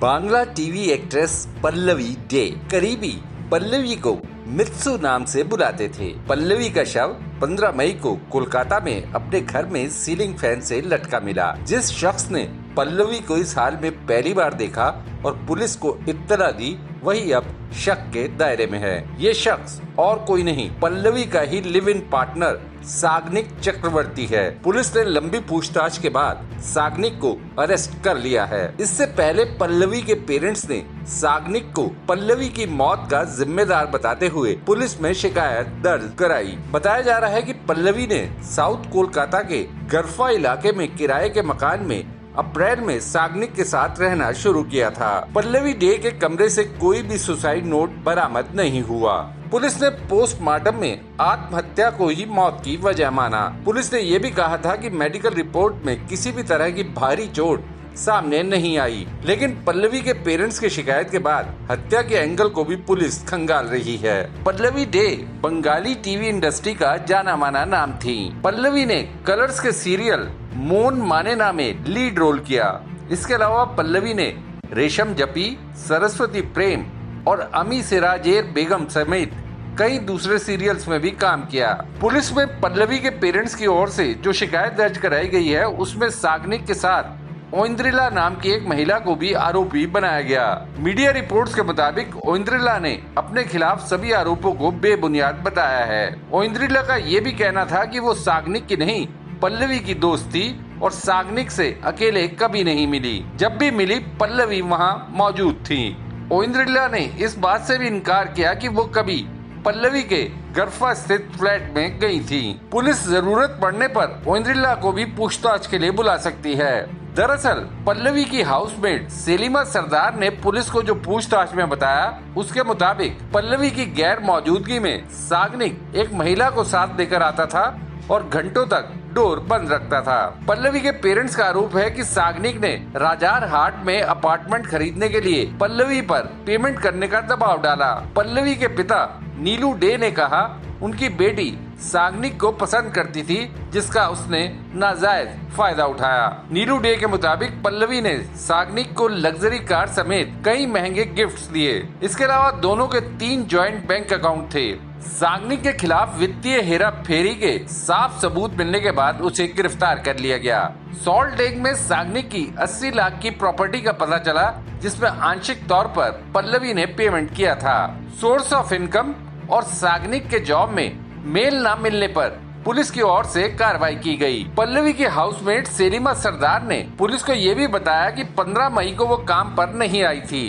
Bangla TV actress Pallavi day करीबी पल्लवी को मित्सु नाम से बुलाते थे। पल्लवी का शव 15 मई को कोलकाता में अपने घर में सीलिंग फैन से लटका मिला। जिस शख्स ने पल्लवी को इस हाल में पहली बार देखा और पुलिस को इत्तला दी, वही अब शक के दायरे में है। ये शख्स और कोई नहीं, पल्लवी का he live in partner Sagnik चक्रवर्ती है। पुलिस ने लंबी पूछताछ के बाद साग्निक को अरेस्ट कर लिया है। इससे पहले पल्लवी के पेरेंट्स ने साग्निक को पल्लवी की मौत का जिम्मेदार बताते हुए पुलिस में शिकायत दर्ज कराई। बताया जा रहा है कि पल्लवी ने साउथ कोलकाता के गरफा इलाके में किराए के मकान में अप्रैल में साग्निक के साथ रहना शुरू किया था। पल्लवी डे के कमरे से कोई भी सुसाइड नोट बरामद नहीं हुआ। पुलिस ने पोस्टमार्टम में आत्महत्या को ही मौत की वजह माना। पुलिस ने ये भी कहा था कि मेडिकल रिपोर्ट में किसी भी तरह की भारी चोट सामने नहीं आई, लेकिन पल्लवी के पेरेंट्स की शिकायत के बाद हत्या के एंगल को भी पुलिस खंगाल रही है। Pallavi day Bengali TV industry का जाना माना नाम थी। पल्लवी ने कलर्स के सीरियल मोन मानेना में लीड रोल किया। इसके अलावा पल्लवी ने रेशम जपी, सरस्वती प्रेम और अमी सिराजेर बेगम समेत कई दूसरे सीरियल्स में भी काम किया। पुलिस में पल्लवी के पेरेंट्स की ओर से जो शिकायत दर्ज कराई गई है, उसमें साग्निक के साथ ओइंद्रिला नाम की एक महिला को भी आरोपी बनाया गया। मीडिया रिपोर्ट्स के मुताबिक ओइंद्रिला ने अपने खिलाफ सभी आरोपों को बेबुनियाद बताया है। ओइंद्रिला का ये भी कहना था कि वो साग्निक की नहीं, पल्लवी की दोस्त थी और साग्निक से अकेले कभी नहीं मिली। जब भी मिली, पल्लवी वहाँ मौजूद थी। ओइंद्रिला ने इस बात से भी इनकार किया कि वो कभी पल्लवी के गरफा स्थित फ्लैट में गई थी। पुलिस जरूरत पड़ने पर ओइंद्रिला को भी पूछताछ के लिए बुला सकती है। दरअसल पल्लवी की हाउसमेट सेलिमा सरदार ने पुलिस को जो पूछताछ में बताया, उसके मुताबिक पल्लवी की गैर मौजूदगी में साग्निक एक महिला को साथ लेकर आता था और घंटों तक डोर बंद रखता था। पल्लवी के पेरेंट्स का आरोप है कि साग्निक ने राजार हाट में अपार्टमेंट खरीदने के लिए पल्लवी पर पेमेंट करने का दबाव डाला। पल्लवी के पिता नीलू डे ने कहा उनकी बेटी साग्निक को पसंद करती थी, जिसका उसने नाजायज फायदा उठाया। नीलू डे के मुताबिक पल्लवी ने साग्निक को लग्जरी कार समेत कई महंगे गिफ्ट्स दिए। इसके अलावा दोनों के 3 जॉइंट बैंक अकाउंट थे। साग्निक के खिलाफ वित्तीय हेरा फेरी के साफ सबूत मिलने के बाद उसे गिरफ्तार कर लिया गया। सॉल्ट लेक में साग्निक की 80 लाख की प्रॉपर्टी का पता चला, जिसमें आंशिक तौर पर पल्लवी ने पेमेंट किया था। सोर्स ऑफ इनकम और साग्निक के जॉब में मेल न मिलने पर पुलिस की ओर से कार्रवाई की गई। पल्लवी की हाउसमेट सेलिमा सरदार ने पुलिस को ये भी बताया कि 15 मई को वो काम पर नहीं आई थी।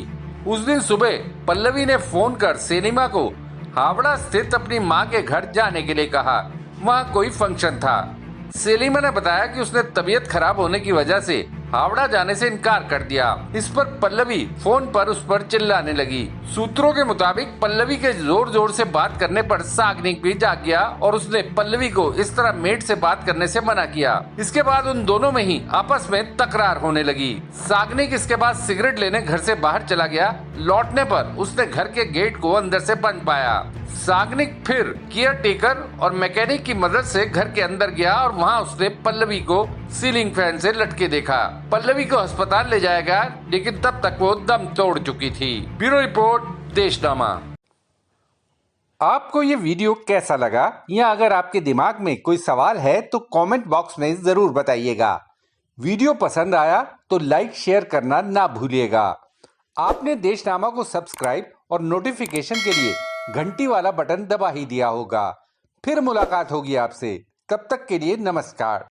उस दिन सुबह पल्लवी ने फोन कर सेलिमा को हावड़ा स्थित अपनी मां के घर जाने के लिए कहा। वहां कोई फंक्शन था। सेलिमा ने बताया कि उसने तबीयत खराब होने की वजह से हावड़ा जाने से इनकार कर दिया। इस पर पल्लवी फोन पर उस पर चिल्लाने लगी। सूत्रों के मुताबिक पल्लवी के जोर जोर से बात करने पर साग्निक भी जाग गया और उसने पल्लवी को इस तरह मेड से बात करने से मना किया। इसके बाद उन दोनों में ही आपस में तकरार होने लगी। साग्निक इसके बाद सिगरेट लेने घर से बाहर चला गया। लौटने पर उसने घर के गेट को अंदर से बंद पाया। साग्निक फिर केयर टेकर और मैकेनिक की मदद से घर के अंदर गया और वहां उसने पल्लवी को सीलिंग फैन से लटके देखा। पल्लवी को अस्पताल ले जाया गया, लेकिन तब तक वो दम तोड़ चुकी थी। Bureau report, Deshnama. आपको ये वीडियो कैसा लगा, या अगर आपके दिमाग में कोई सवाल है तो कमेंट बॉक्स में जरूर बताइएगा। वीडियो पसंद आया तो लाइक शेयर करना ना भूलिएगा। आपने देशनामा को सब्सक्राइब और नोटिफिकेशन के लिए घंटी वाला बटन दबा ही दिया होगा। फिर मुलाकात होगी आपसे, तब तक के लिए नमस्कार।